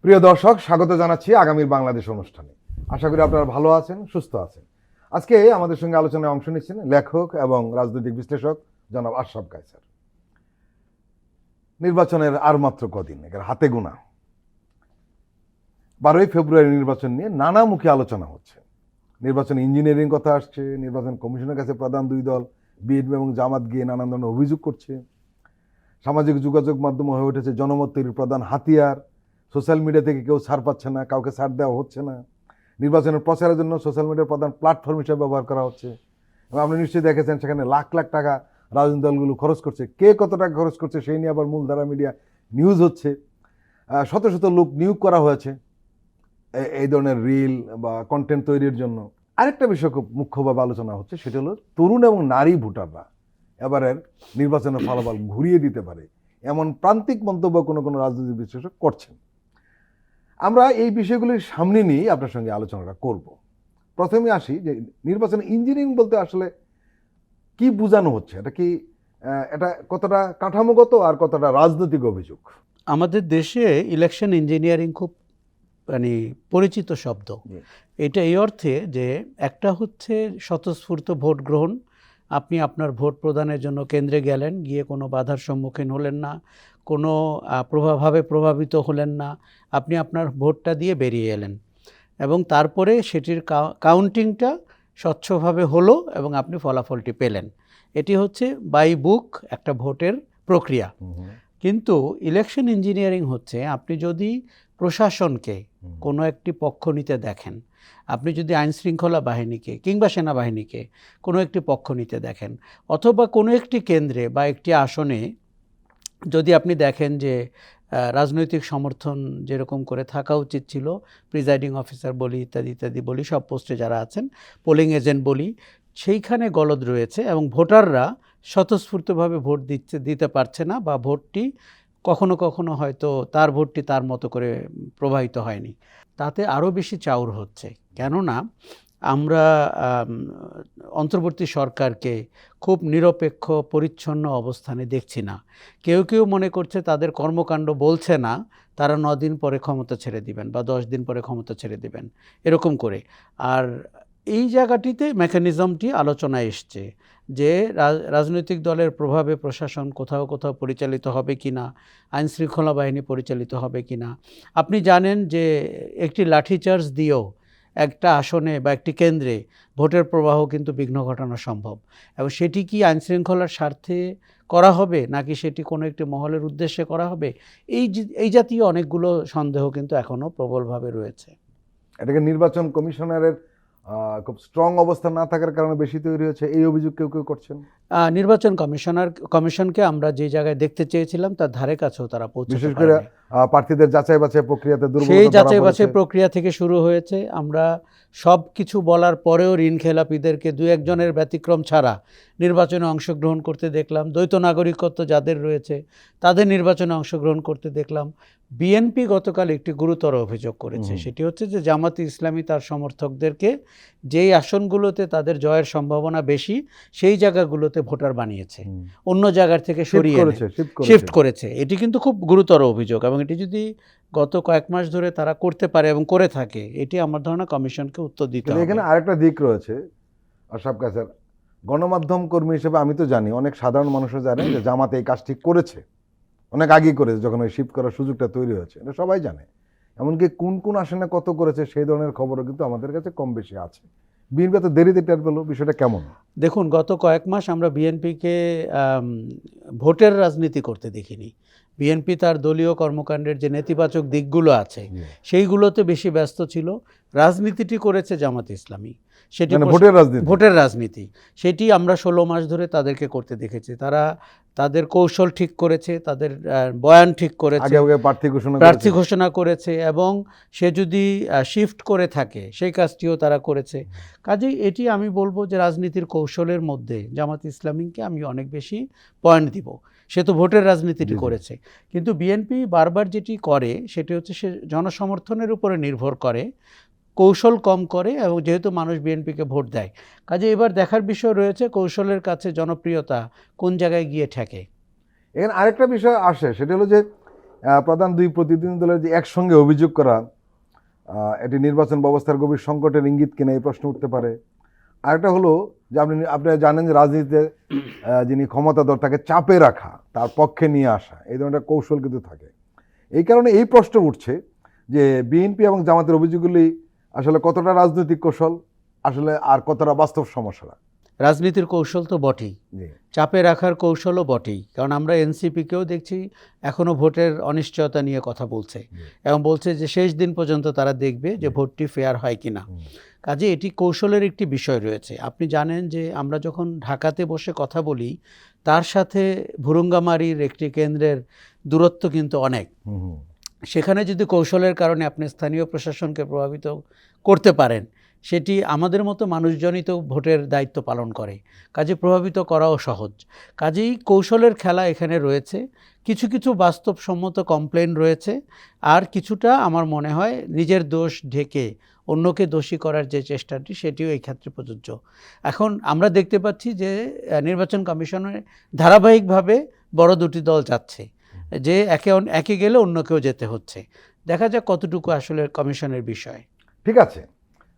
প্রিয় দর্শক, স্বাগত জানাচ্ছি আগামীর বাংলাদেশ অনুষ্ঠানে। আশা করি আপনারা ভালো আছেন, সুস্থ আছেন। আজকে আমাদের সঙ্গে আলোচনায় অংশ নিচ্ছেন লেখক এবং রাজনৈতিক বিশ্লেষক জনাব আশরাফ কায়সার। নির্বাচনের আর মাত্র কদিন, এর হাতে গোনা। 12ই ফেব্রুয়ারি নির্বাচন নিয়ে নানামুখী আলোচনা হচ্ছে। নির্বাচন ইঞ্জিনিয়ারিং কথা আসছে, নির্বাচন কমিশনের কাছে প্রধান দুই দল বিএনপি এবং জামাত গিয়ে নানান ধরনের অভিযোগ করছে। সামাজিক যোগাযোগ মাধ্যম হয়ে উঠেছে জনমত তৈরির প্রধান হাতিয়ার। সোশ্যাল মিডিয়া থেকে কেউ ছাড় পাচ্ছে না, কাউকে ছাড় দেওয়া হচ্ছে না। নির্বাচনের প্রচারের জন্য সোশ্যাল মিডিয়ার প্রধান প্ল্যাটফর্ম হিসেবে ব্যবহার করা হচ্ছে। এবং আপনি নিশ্চয়ই দেখেছেন সেখানে লাখ লাখ টাকা রাজনৈতিক দলগুলো খরচ করছে। কে কত টাকা খরচ করছে সেই নিয়ে আবার মূলধারা মিডিয়া নিউজ হচ্ছে। শত শত লোক নিয়োগ করা হয়েছে এই ধরনের রিল বা কন্টেন্ট তৈরির জন্য। আরেকটা বিষয় খুব মুখ্যভাবে আলোচনা হচ্ছে, সেটা হলো তরুণ এবং নারী ভোটাররা এবারের নির্বাচনের ফলাফল ঘুরিয়ে দিতে পারে এমন প্রান্তিক মন্তব্য কোনো কোনো রাজনৈতিক বিশ্লেষক করছেন। আমরা এই বিষয়গুলির সামনে নিয়েই আপনার সঙ্গে আলোচনাটা করব। প্রথমে আসি যে নির্বাচন ইঞ্জিনিয়ারিং বলতে আসলে কি বোঝানো হচ্ছে, এটা কতটা কাঠামোগত আর কতটা রাজনৈতিক অভিযোগ? আমাদের দেশে ইলেকশন ইঞ্জিনিয়ারিং খুব পরিচিত শব্দ। এটা এই অর্থে যে একটা হচ্ছে স্বতঃস্ফূর্ত ভোট গ্রহণ। আপনি আপনার ভোট প্রদানের জন্য কেন্দ্রে গেলেন, গিয়ে কোনো বাধার সম্মুখীন হলেন না, কোনো প্রভাবে প্রভাবিত হলেন না, আপনি আপনার ভোটটা দিয়ে বেরিয়ে এলেন এবং তারপরে সেটির কাউন্টিংটা স্বচ্ছভাবে হলো এবং আপনি ফলাফলটি পেলেন। এটি হচ্ছে বাই বুক একটা ভোটের প্রক্রিয়া। কিন্তু ইলেকশন ইঞ্জিনিয়ারিং হচ্ছে আপনি যদি প্রশাসনকে কোনো একটি পক্ষ নিতে দেখেন, আপনি যদি আইনশৃঙ্খলা বাহিনীকে কিংবা সেনাবাহিনীকে কোনো একটি পক্ষ নিতে দেখেন, অথবা কোনো একটি কেন্দ্রে বা একটি আসনে যদি আপনি দেখেন যে রাজনৈতিক সমর্থন যেরকম করে থাকা উচিত ছিল, প্রিজাইডিং অফিসার বলি, ইত্যাদি ইত্যাদি বলি, সব পোস্টে যারা আছেন, পোলিং এজেন্ট বলি, সেইখানে গলদ রয়েছে এবং ভোটাররা স্বতঃস্ফূর্তভাবে ভোট দিতে পারছে না, বা ভোটটি কখনো কখনো হয়তো তার ভোটটি তার মতো করে প্রবাহিত হয়নি। তাতে আরও বেশি চাউর হচ্ছে, কেননা আমরা অন্তর্বর্তী সরকারকে খুব নিরপেক্ষ পরিচ্ছন্ন অবস্থানে দেখছি না। কেউ কেউ মনে করছে তাদের কর্মকাণ্ড বলছে না তারা 9 দিন পরে ক্ষমতা ছেড়ে দিবেন বা 10 দিন পরে ক্ষমতা ছেড়ে দিবেন, এরকম করে। আর এই জায়গাটিতে মেকানিজমটি আলোচনায় এসছে যে রাজনৈতিক দলের প্রভাবে প্রশাসন কোথাও কোথাও পরিচালিত হবে কি না, আইনশৃঙ্খলা বাহিনী পরিচালিত হবে কি না। আপনি জানেন যে একটি লাঠিচার্জ দিয়েও একটা আসনে বা একটি কেন্দ্রে ভোটের প্রবাহ কিন্তু বিঘ্ন ঘটানো সম্ভব, এবং সেটি কি আইনশৃঙ্খলার স্বার্থে করা হবে নাকি সেটি কোনো একটি মহলের উদ্দেশ্যে করা হবে, এই জাতীয় অনেকগুলো সন্দেহ কিন্তু এখনও প্রবলভাবে রয়েছে। এটাকে নির্বাচন কমিশনারের খুব স্ট্রং অবস্থা না থাকার কারণে বেশি তৈরি হচ্ছে, এই অভিযোগ কেউ কেউ করছেন। নির্বাচন কমিশনকে আমরা যে জায়গায় দেখতে চেয়েছিলাম তার ধারে কাছেও তারা পৌঁছতে পারেনি। বিশেষ করে প্রার্থীদের যাচাই বাছাই প্রক্রিয়াতে দুর্বলতা, সেই যাচাই বাছাই প্রক্রিয়া থেকে শুরু হয়েছে। আমরা সব কিছু বলার পরেও ঋণ খেলাপিদেরকে 2-1 জনের ব্যতিক্রম ছাড়া নির্বাচনে অংশগ্রহণ করতে দেখলাম। দ্বৈত নাগরিকত্ব যাদের রয়েছে তাদের নির্বাচনে অংশগ্রহণ করতে দেখলাম। বিএনপি গতকাল একটি গুরুতর অভিযোগ করেছে, সেটি হচ্ছে যে জামাতে ইসলামী তার সমর্থকদেরকে যেই আসনগুলোতে তাদের জয়ের সম্ভাবনা বেশি সেই জায়গাগুলোতে ভোটার বানিয়েছে, অন্য জায়গার থেকে সরিয়ে শিফট করেছে। এটি কিন্তু খুব গুরুতর অভিযোগ, এবং এটি যদি গত কয়েক মাস ধরে তারা করতে পারে এবং করে থাকে, এটি আমার ধারণা কমিশনকে উত্তর দিতে হবে। এখানে আরেকটা দিক রয়েছে আশরাফ কায়সার, গণমাধ্যম কর্মী হিসেবে আমি তো জানি, অনেক সাধারণ মানুষও জানে যে জামাত এই কাজটি করেছে, অনেক আগেই করেছে, যখন ওই শিফট করার সুযোগটা তৈরি হয়েছে, এটা সবাই জানে। এমনকি কোন কোন আসনে কত করেছে সেই ধরনের খবরও কিন্তু আমাদের কাছে কম বেশি আছে। বিএনপি তো দেরিতে টের পেল, বিষয়টা কেমন? দেখুন, গত কয়েক মাস আমরা বিএনপিকে ভোটের রাজনীতি করতে দেখিনি। বিএনপি তার দলীয় কর্মকাণ্ডের যে নেতিবাচক দিকগুলো আছে সেইগুলোতে বেশি ব্যস্ত ছিল। রাজনীতিটি করেছে জামাত ইসলামী, সেটি ভোটের রাজনীতি, সেটি আমরা 16 মাস ধরে তাদেরকে করতে দেখেছি। তারা তাদের কৌশল ঠিক করেছে, তাদের বয়ান ঠিক করেছে, প্রার্থী ঘোষণা করেছে, এবং সে যদি শিফট করে থাকে সেই কাজটিও তারা করেছে। কাজেই এটি আমি বলবো যে রাজনীতির কৌশলের মধ্যে জামাত ইসলামীকে আমি অনেক বেশি পয়েন্ট দিব। সে তো ভোটের রাজনীতিটি করেছে, কিন্তু বিএনপি বারবার যেটি করে সেটি হচ্ছে সে জনসমর্থনের উপরে নির্ভর করে, কৌশল কম করে, এবং যেহেতু মানুষ বিএনপিকে ভোট দেয়, কাজে এবার দেখার বিষয় রয়েছে কৌশলের কাছে জনপ্রিয়তা কোন জায়গায় গিয়ে ঠেকে। এখানে আরেকটা বিষয় আসে, সেটা হলো যে প্রধান দুই প্রতিদ্বন্দ্বী দলের যে একসঙ্গে অভিযোগ করা এটি নির্বাচন ব্যবস্থার গভীর সংকটের ইঙ্গিত কিনা এই প্রশ্ন উঠতে পারে। আরেকটা হলো যে আপনারা জানেন যে রাজনীতিতে যিনি ক্ষমতাধর তাকে চাপে রাখা, তার পক্ষে নিয়ে আসা, এই ধরনের কৌশল কিন্তু থাকে। এই কারণে এই প্রশ্ন উঠছে যে বিএনপি এবং জামাতের অভিযোগগুলি আসলে কতটা রাজনৈতিক কৌশল আসলে আর কতটা বাস্তব সমস্যা। রাজনীতির কৌশল তো বটেই, জি চাপে রাখার কৌশলও বটেই, কারণ আমরা এনসিপিকেও দেখছি এখনও ভোটের অনিশ্চয়তা নিয়ে কথা বলছে এবং বলছে যে শেষ দিন পর্যন্ত তারা দেখবে যে ভোটটি ফেয়ার হয় কিনা। কাজে এটি কৌশলের একটি বিষয় রয়েছে। আপনি জানেন যে আমরা যখন ঢাকাতে বসে কথা বলি তার সাথে ভুরুঙ্গামারীর একটি কেন্দ্রের দূরত্ব কিন্তু অনেক। সেখানে যদি কৌশলের কারণে আপনি স্থানীয় প্রশাসনকে প্রভাবিত করতে পারেন, সেটি আমাদের মতো মানুষজনই তো ভোটের দায়িত্ব পালন করে, কাজে প্রভাবিত করাও সহজ। কাজেই কৌশলের খেলা এখানে রয়েছে, কিছু কিছু বাস্তবসম্মত কমপ্লেন রয়েছে, আর কিছুটা আমার মনে হয় নিজের দোষ ঢেকে অন্যকে দোষী করার যে চেষ্টাটি সেটিও এই ক্ষেত্রে প্রযোজ্য। এখন আমরা দেখতে পাচ্ছি যে নির্বাচন কমিশনের ধারাবাহিকভাবে বড় দুটি দল যাচ্ছে, যে একে গেলে অন্য কেউ যেতে হচ্ছে। দেখা যাক কতটুকু আসলে কমিশনের বিষয়। ঠিক আছে,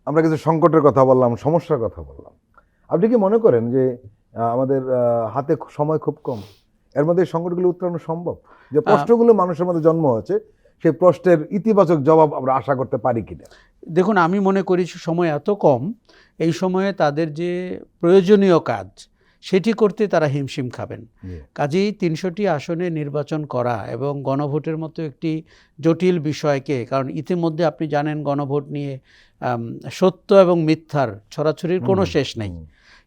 আমরা কিছু সংকটের কথা বললাম, সমস্যার কথা বললাম। আপনি কি মনে করেন যে আমাদের হাতে সময় খুব কম, এর মধ্যে এই সংকটগুলো উত্তরণ সম্ভব? যে প্রশ্নগুলো মানুষের মধ্যে জন্ম হয়েছে সেই প্রশ্নের ইতিবাচক জবাব আমরা আশা করতে পারি কিনা? দেখুন, আমি মনে করি সময় এত কম, এই সময়ে তাদের যে প্রয়োজনীয় কাজ সেটি করতে তারা হিমশিম খাবেন। কাজেই ৩০০টি আসনে নির্বাচন করা এবং গণভোটের মতো একটি জটিল বিষয়কে, কারণ ইতিমধ্যে আপনি জানেন গণভোট নিয়ে সত্য এবং মিথ্যার ছড়াছড়ির কোনো শেষ নেই।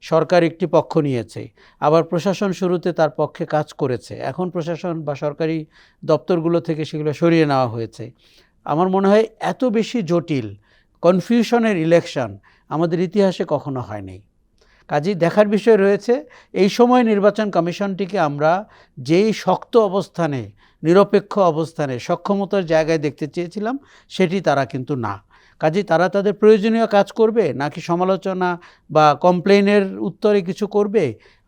সরকার একটি পক্ষ নিয়েছে, আবার প্রশাসন শুরুতে তার পক্ষে কাজ করেছে, এখন প্রশাসন বা সরকারি দপ্তরগুলো থেকে সেগুলো সরিয়ে নেওয়া হয়েছে। আমার মনে হয় এত বেশি জটিল কনফিউশনের ইলেকশন আমাদের ইতিহাসে কখনো হয়নি। কাজেই দেখার বিষয় রয়েছে এই সময় নির্বাচন কমিশনটিকে আমরা যেই শক্ত অবস্থানে, নিরপেক্ষ অবস্থানে, সক্ষমতার জায়গায় দেখতে চেয়েছিলাম সেটি তারা কিন্তু না। কাজেই তারা তাদের প্রয়োজনীয় কাজ করবে নাকি সমালোচনা বা কমপ্লেইনের উত্তরে কিছু করবে,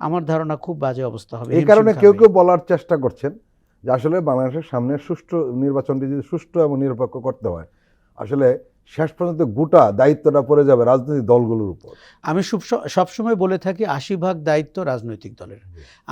আমার ধারণা খুব বাজে অবস্থা হবে। এই কারণে কেউ কেউ বলার চেষ্টা করছেন যে আসলে বাংলাদেশের সামনে সুষ্ঠু নির্বাচনটি যদি সুষ্ঠু এবং নিরপেক্ষ করতে হয়, আসলে শেষ পর্যন্ত গোটা দায়িত্বটা পড়ে যাবে রাজনৈতিক দলগুলোর উপর। আমি সবসময় বলে থাকি ৮০% দায়িত্ব রাজনৈতিক দলের।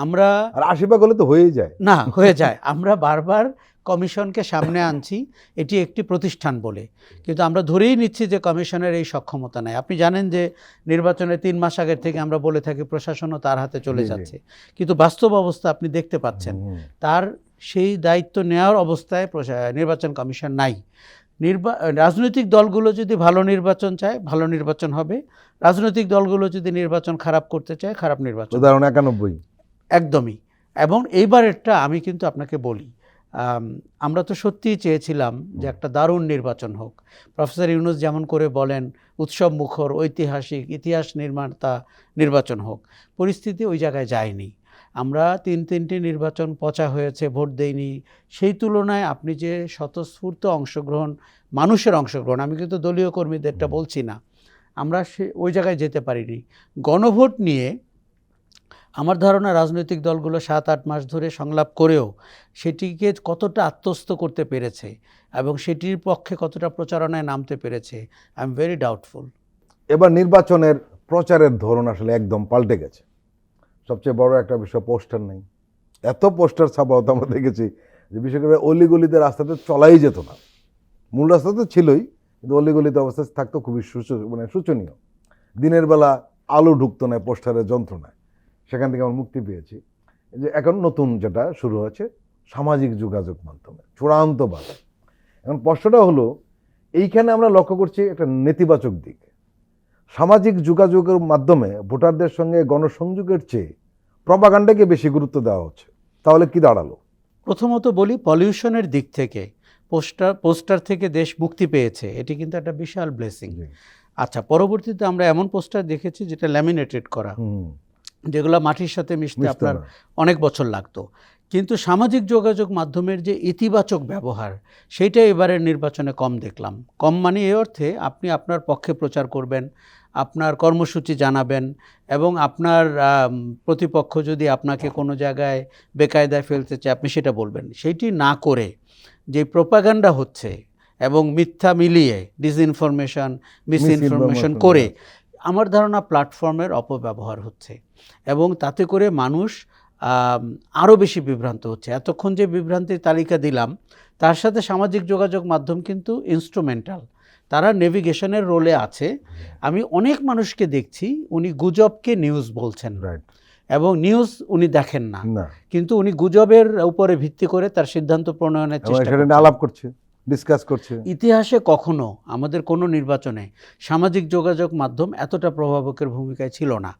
আমরা আর ৮০% হলে তো হয়েই যায় না, হয়ে যায়। আমরা বারবার কমিশনকে সামনে আনছি এটি একটি প্রতিষ্ঠান বলে, কিন্তু আমরা ধরেই নিচ্ছি যে কমিশনের এই সক্ষমতা নাই। আপনি জানেন যে নির্বাচনের ৩ মাস আগের থেকে আমরা বলে থাকি প্রশাসনও তার হাতে চলে যাচ্ছে, কিন্তু বাস্তব অবস্থা আপনি দেখতে পাচ্ছেন তার সেই দায়িত্ব নেওয়ার অবস্থায় নির্বাচন কমিশন নাই। রাজনৈতিক দলগুলো যদি ভালো নির্বাচন চায়, ভালো নির্বাচন হবে। রাজনৈতিক দলগুলো যদি নির্বাচন খারাপ করতে চায়, খারাপ নির্বাচন। উদাহরণ ৯১। একদমই। এবং এইবারেরটা আমি কিন্তু আপনাকে বলি, আমরা তো সত্যিই চেয়েছিলাম যে একটা দারুণ নির্বাচন হোক। প্রফেসর ইউনূস যেমন করে বলেন উৎসব মুখর ঐতিহাসিক ইতিহাস নির্মাতা নির্বাচন হোক, পরিস্থিতি ওই জায়গায় যায়নি। আমরা তিনটি নির্বাচন পচা হয়েছে, ভোট দেইনি। সেই তুলনায় আপনি যে স্বতঃস্ফূর্ত অংশগ্রহণ, মানুষের অংশগ্রহণ, আমি কিন্তু দলীয় কর্মীদেরটা বলছি না, আমরা ওই জায়গায় যেতে পারিনি। গণভোট নিয়ে আমার ধারণা রাজনৈতিক দলগুলো ৭-৮ মাস ধরে সংলাপ করেও সেটিকে কতটা আত্মস্থ করতে পেরেছে এবং সেটির পক্ষে কতটা প্রচারণায় নামতে পেরেছে, আই এম ভেরি ডাউটফুল। এবার নির্বাচনের প্রচারের ধরন আসলে একদম পাল্টে গেছে। সবচেয়ে বড় একটা বিষয়, পোস্টার নেই। এত পোস্টার ছাপাও তো আমরা দেখেছি যে বিশেষ করে অলিগলিতে রাস্তাতে চলাই যেত না। মূল রাস্তা তো ছিলই, কিন্তু অলিগলিতে অবস্থা থাকতো খুবই শোচনীয়। দিনের বেলা আলো ঢুকতো না পোস্টারের যন্ত্রণায়, সেখান থেকে আমরা মুক্তি পেয়েছি। যে এখন নতুন যেটা শুরু হয়েছে সামাজিক যোগাযোগ মাধ্যমে চূড়ান্তভাবে। এখন প্রশ্নটা হলো, এইখানে আমরা লক্ষ্য করছি একটা নেতিবাচক দিক। সামাজিক যোগাযোগের মাধ্যমে ভোটারদের সঙ্গে গণসংযোগের চেয়ে প্রপাগান্ডাকে বেশি গুরুত্ব দেওয়া হচ্ছে। তাহলে কি দাঁড়ালো? প্রথমত বলি, পলিউশনের দিক থেকে পোস্টার থেকে দেশ মুক্তি পেয়েছে, এটি কিন্তু একটা বিশাল ব্লেসিং। আচ্ছা, পরবর্তীতে আমরা এমন পোস্টার দেখেছি যেটা ল্যামিনেটেড করা, যেগুলো মাটির সাথে মিশতে আপনার অনেক বছর লাগতো। কিন্তু সামাজিক যোগাযোগ মাধ্যমের যে ইতিবাচক ব্যবহার, সেইটা এবারের নির্বাচনে কম দেখলাম। কম মানে এই অর্থে আপনি আপনার পক্ষে প্রচার করবেন, আপনার কর্মসূচি জানাবেন এবং আপনার প্রতিপক্ষ যদি আপনাকে কোনো জায়গায় বেকায়দায় ফেলতে চায় আপনি সেটা বলবেন। সেইটি না করে যে প্রোপাগান্ডা হচ্ছে এবং মিথ্যা মিলিয়ে ডিসইনফরমেশন মিসইনফরমেশন করে আমার ধারণা প্ল্যাটফর্মের অপব্যবহার হচ্ছে এবং তাতে করে মানুষ আরও বেশি বিভ্রান্ত হচ্ছে। এতক্ষণ যে বিভ্রান্তির তালিকা দিলাম তার সাথে সামাজিক যোগাযোগ মাধ্যম কিন্তু ইনস্ট্রুমেন্টাল, তারা নেভিগেশনের রোলে আছে। আমি অনেক মানুষকে দেখছি উনি গুজবকে নিউজ বলছেন এবং নিউজ উনি দেখেন না, কিন্তু উনি গুজবের উপরে ভিত্তি করে তার সিদ্ধান্ত প্রণয়নের চেষ্টা করছেন, আলাপ করছে, ডিসকাস করছে। ইতিহাসে কখনো আমাদের কোনো নির্বাচনে সামাজিক যোগাযোগ মাধ্যম এতটা প্রভাবকের ভূমিকায় ছিল না,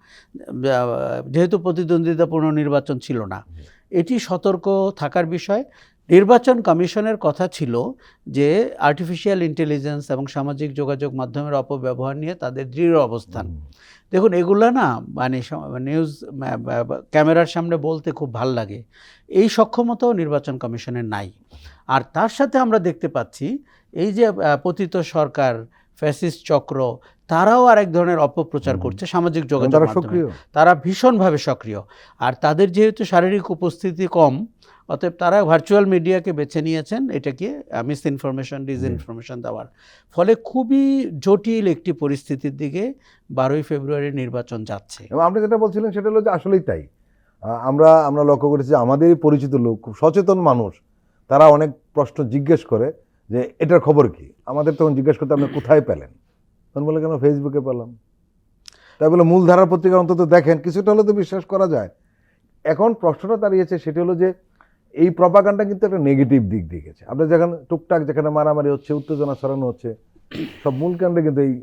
যেহেতু প্রতিদ্বন্দ্বিতাপূর্ণ নির্বাচন ছিল না। এটি সতর্ক থাকার বিষয়। নির্বাচন কমিশনের কথা ছিল যে আর্টিফিশিয়াল ইন্টেলিজেন্স এবং সামাজিক যোগাযোগ মাধ্যমের অপব্যবহার নিয়ে তাদের দৃঢ় অবস্থান। দেখুন এগুলো না মানে নিউজ ক্যামেরার সামনে বলতে খুব ভাল লাগে, এই সক্ষমতাও নির্বাচন কমিশনের নাই। আর তার সাথে আমরা দেখতে পাচ্ছি এই যে পতিত সরকার, ফ্যাসিস্ট চক্র, তারাও আরেক ধরনের অপপ্রচার করছে সামাজিক যোগাযোগ মাধ্যমে। তারা ভীষণভাবে সক্রিয়, আর তাদের যেহেতু শারীরিক উপস্থিতি কম, অতএব তারা ভার্চুয়াল মিডিয়াকে বেছে নিয়েছেন এটাকে মিস ইনফরমেশন ডিসইনফরমেশন দেওয়ার। ফলে খুবই জটিল একটি পরিস্থিতির দিকে 12ই ফেব্রুয়ারি নির্বাচন যাচ্ছে। এবং আপনি যেটা বলছিলেন সেটা হলো যে আসলেই তাই। আমরা লক্ষ্য করেছি যে আমাদেরই পরিচিত লোক, খুব সচেতন মানুষ, তারা অনেক প্রশ্ন জিজ্ঞেস করে যে এটার খবর কি। আমাদের তখন জিজ্ঞেস করতে আপনি কোথায় পেলেন, তখন বলে কেন ফেসবুকে পেলাম। তাই বলে মূলধারার পত্রিকা অন্তত দেখেন, কিছুটা হলে তো বিশ্বাস করা যায়। এখন প্রশ্নটা দাঁড়িয়েছে সেটা হলো যে এই প্রপাগান্ডা কিন্তু একটা নেগেটিভ দিক দিয়েছে। আপনি যেখানে টুকটাক যেখানে মারামারি হচ্ছে, উত্তেজনা ছড়ানো হচ্ছে, সব মূল কাণ্ডে কিন্তু এই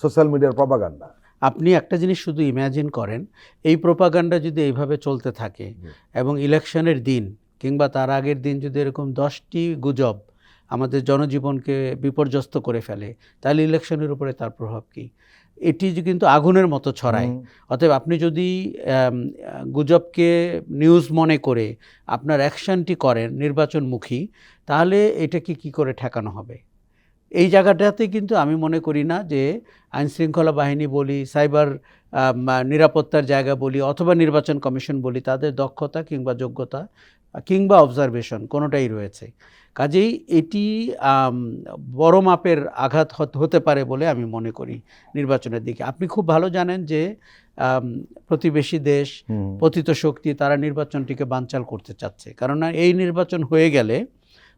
সোশ্যাল মিডিয়ার প্রপাগান্ডা। আপনি একটা জিনিস শুধু ইম্যাজিন করেন, এই প্রপাগান্ডা যদি এইভাবে চলতে থাকে এবং ইলেকশনের দিন কিংবা তার আগের দিন যদি এরকম 10টি গুজব আমাদের জনজীবনকে বিপর্যস্ত করে ফেলে, তাহলে ইলেকশনের উপরে তার প্রভাব কী? এটি কিন্তু আগুনের মতো ছড়ায়। অতএব আপনি যদি গুজবকে নিউজ মনে করে আপনার অ্যাকশনটি করেন নির্বাচনমুখী, তাহলে এটাকে কি করে ঠেকানো হবে? এই জায়গাটাতে কিন্তু আমি মনে করি না যে আইনশৃঙ্খলা বাহিনী বলি, সাইবার নিরাপত্তার জায়গা বলি, অথবা নির্বাচন কমিশন বলি, তাদের দক্ষতা কিংবা যোগ্যতা কিংবা অবজারভেশন কোনোটাই রয়েছে। কাজেই এটি বড় মাপের আঘাত হতে পারে বলে আমি মনে করি নির্বাচনের দিকে। আপনি খুব ভালো জানেন যে প্রতিবেশী দেশ, পতিত শক্তি, তারা নির্বাচনটিকে বানচাল করতে চাচ্ছে। কারণ এই নির্বাচন হয়ে গেলে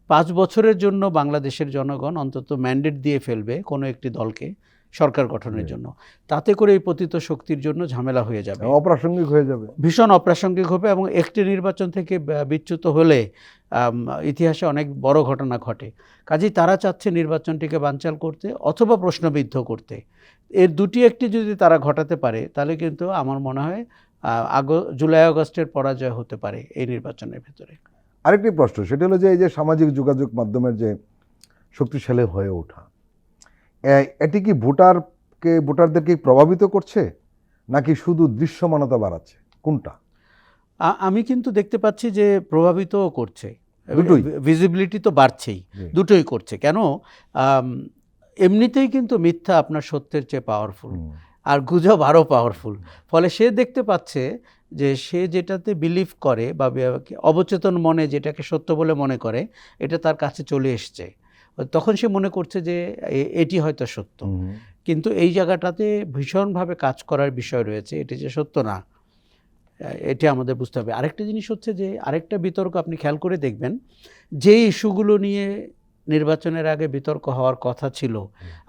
5 বছরের জন্য বাংলাদেশের জনগণ অন্তত ম্যান্ডেট দিয়ে ফেলবে কোনো একটি দলকে সরকার গঠনের জন্য। তাতে করে এই পতিত শক্তির জন্য ঝামেলা হয়ে যাবে, অপ্রাসঙ্গিক হয়ে যাবে, ভীষণ অপ্রাসঙ্গিক হবে। এবং একটি নির্বাচন থেকে বিচ্যুত হলে ইতিহাসে অনেক বড় ঘটনা ঘটে। কাজেই তারা চাচ্ছে নির্বাচনটিকে বানচাল করতে অথবা প্রশ্নবিদ্ধ করতে। এর দুটি একটি যদি তারা ঘটাতে পারে, তাহলে কিন্তু আমার মনে হয় জুলাই আগস্টের পরাজয় হতে পারে এই নির্বাচনের ভেতরে। আরেকটি প্রশ্ন, সেটা হলো যে এই যে সামাজিক যোগাযোগ মাধ্যমের যে শক্তিশালী হয়ে ওঠা, এটি কি ভোটারদেরকে প্রভাবিত করছে নাকি শুধু দৃশ্যমানতা বাড়াচ্ছে, কোনটা? আমি কিন্তু দেখতে পাচ্ছি যে প্রভাবিতও করছে, ভিজিবিলিটি তো বাড়ছেই, দুটোই করছে। কেন? এমনিতেই কিন্তু মিথ্যা আপনার সত্যের চেয়ে পাওয়ারফুল, আর গুজব আরও পাওয়ারফুল। ফলে সে দেখতে পাচ্ছে যে সে যেটাতে বিলিভ করে বা অবচেতন মনে যেটাকে সত্য বলে মনে করে, এটা তার কাছে চলে এসছে। তখন সে মনে করছে যে এটি হয়তো সত্য। কিন্তু এই জায়গাটাতে ভীষণভাবে কাজ করার বিষয় রয়েছে, এটি যে সত্য না এটি আমাদের বুঝতে হবে। আরেকটা জিনিস হচ্ছে যে আরেকটা বিতর্ক আপনি খেয়াল করে দেখবেন, যে ইস্যুগুলো নিয়ে নির্বাচনের আগে বিতর্ক হওয়ার কথা ছিল,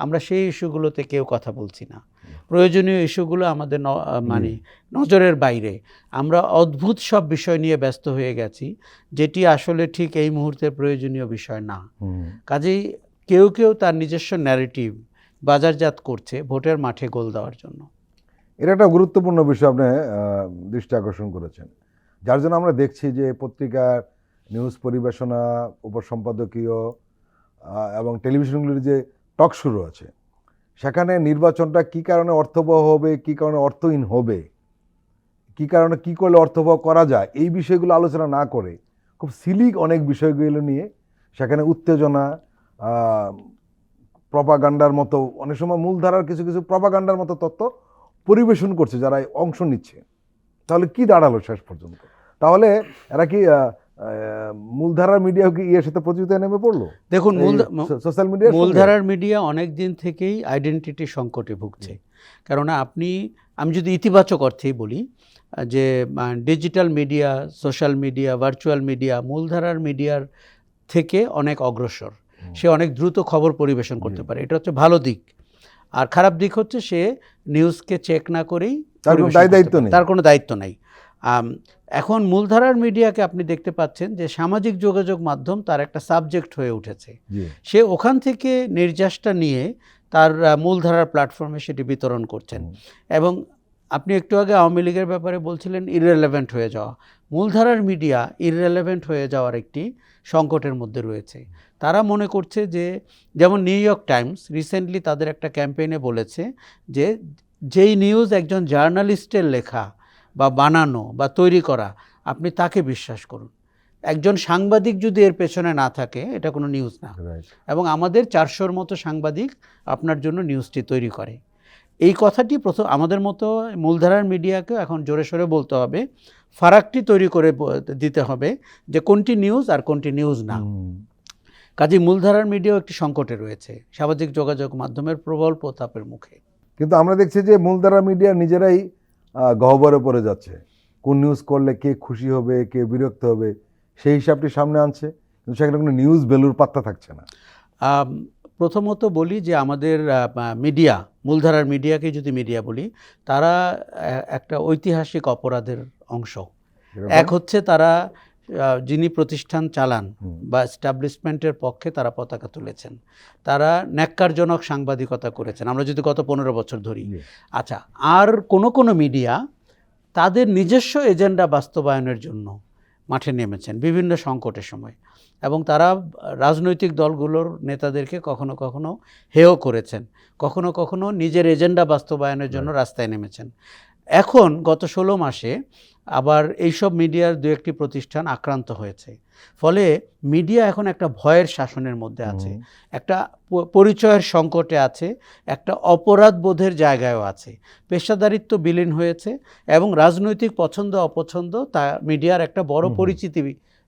আমরা সেই ইস্যুগুলোতে কেউ কথা বলছি না। প্রয়োজনীয় ইস্যুগুলো আমাদের মানে নজরের বাইরে। আমরা অদ্ভুত সব বিষয় নিয়ে ব্যস্ত হয়ে গেছি, যেটি আসলে ঠিক এই মুহূর্তে প্রয়োজনীয় বিষয় না। কাজেই কেউ কেউ তার নিজস্ব ন্যারেটিভ বাজারজাত করছে ভোটের মাঠে গোল দেওয়ার জন্য। এটা একটা গুরুত্বপূর্ণ বিষয় আপনি দৃষ্টি আকর্ষণ করেছেন, যার জন্য আমরা দেখছি যে পত্রিকার নিউজ পরিবেশনা, উপসম্পাদকীয় এবং টেলিভিশনগুলির যে টক শুরু আছে, সেখানে নির্বাচনটা কী কারণে অর্থবহ হবে, কী কারণে অর্থহীন হবে, কী কারণে কী করলে অর্থবহ করা যায়, এই বিষয়গুলো আলোচনা না করে খুব সিলিক অনেক বিষয়গুলো নিয়ে সেখানে উত্তেজনা, প্রপাগান্ডার মতো, অনেক সময় মূলধারার কিছু কিছু প্রপাগান্ডার মতো তথ্য পরিবেশন করছে যারা অংশ নিচ্ছে। তাহলে কি দাঁড়ালো শেষ পর্যন্ত? তাহলে এরা কি মূলধারার মিডিয়াও কি এর সাথে প্রতিযোগিতায় নেমে পড়লো? দেখুন, সোশ্যাল মিডিয়া মূলধারার মিডিয়া অনেক দিন থেকেই আইডেন্টিটি সংকটে ভুগছে। কেননা আমি যদি ইতিবাচক অর্থেই বলি যে digital media, social media, virtual media মূলধারার মিডিয়ার থেকে অনেক অগ্রসর। সে অনেক দ্রুত খবর পরিবেশন করতে পারে, এটা হচ্ছে ভালো দিক। আর খারাপ দিক হচ্ছে সে নিউজকে চেক না করেই তার কোনো দায়িত্ব নাই। এখন মূলধারার মিডিয়াকে আপনি দেখতে পাচ্ছেন যে সামাজিক যোগাযোগ মাধ্যম তার একটা সাবজেক্ট হয়ে উঠেছে। সে ওখান থেকে নির্যাসটা নিয়ে তার মূলধারার প্ল্যাটফর্মে সেটি বিতরণ করছেন। এবং আপনি একটু আগে আওয়ামী লীগের ব্যাপারে বলছিলেন ইররেলেভেন্ট হয়ে যাওয়া। মূলধারার মিডিয়া ইররেলেভেন্ট হয়ে যাওয়ার একটি সংকটের মধ্যে রয়েছে। তারা মনে করছে যে, যেমন নিউ ইয়র্ক টাইমস রিসেন্টলি তাদের একটা ক্যাম্পেইনে বলেছে যে যেই নিউজ একজন জার্নালিস্টের লেখা বা বানানো বা তৈরি করা, আপনি তাকে বিশ্বাস করুন। একজন সাংবাদিক যদি এর পেছনে না থাকে, এটা কোনো নিউজ না। এবং আমাদের 400-র মতো সাংবাদিক আপনার জন্য নিউজটি তৈরি করে। এই কথাটি প্রথম আমাদের মতো মূলধারার মিডিয়াকেও এখন জোরে সোরে বলতে হবে, ফারাকটি তৈরি করে দিতে হবে যে কোনটি নিউজ আর কোনটি নিউজ না। কাজে মূলধারার মিডিয়াও একটি সংকটে রয়েছে সামাজিক যোগাযোগ মাধ্যমের প্রবল প্রতাপের মুখে। কিন্তু আমরা দেখছি যে মূলধারার মিডিয়া নিজেরাই গহ্বরে পড়ে যাচ্ছে। কোন নিউজ করলে কে খুশি হবে, কে বিরক্ত হবে, সেই হিসাবটি সামনে আনছে, কিন্তু সেখানে কোনো নিউজ ভ্যালুর পাত্তা থাকছে না। প্রথমত বলি যে আমাদের মিডিয়া, মূলধারার মিডিয়াকে যদি মিডিয়া বলি, তারা একটা ঐতিহাসিক অপরাধের অংশ। এক হচ্ছে তারা যিনি প্রতিষ্ঠান চালান বা এস্টাবলিশমেন্টের পক্ষে তারা পতাকা তুলেছেন, তারা ন্যাক্কারজনক সাংবাদিকতা করেছেন, আমরা যদি গত 15 বছর ধরি। আচ্ছা, আর কোনো মিডিয়া তাদের নিজস্ব এজেন্ডা বাস্তবায়নের জন্য মাঠে নেমেছেন বিভিন্ন সংকটের সময়, এবং তারা রাজনৈতিক দলগুলোর নেতাদেরকে কখনো কখনো হেয় করেছেন, কখনো কখনো নিজের এজেন্ডা বাস্তবায়নের জন্য রাস্তায় নেমেছেন। এখন গত 16 মাসে আবার এইসব মিডিয়ার 2-1টি প্রতিষ্ঠান আক্রান্ত হয়েছে। ফলে মিডিয়া এখন একটা ভয়ের শাসনের মধ্যে আছে, একটা পরিচয়ের সংকটে আছে, একটা অপরাধ বোধের জায়গায়ও আছে, পেশাদারিত্ব বিলীন হয়েছে, এবং রাজনৈতিক পছন্দ অপছন্দ তা মিডিয়ার একটা বড় পরিচিতি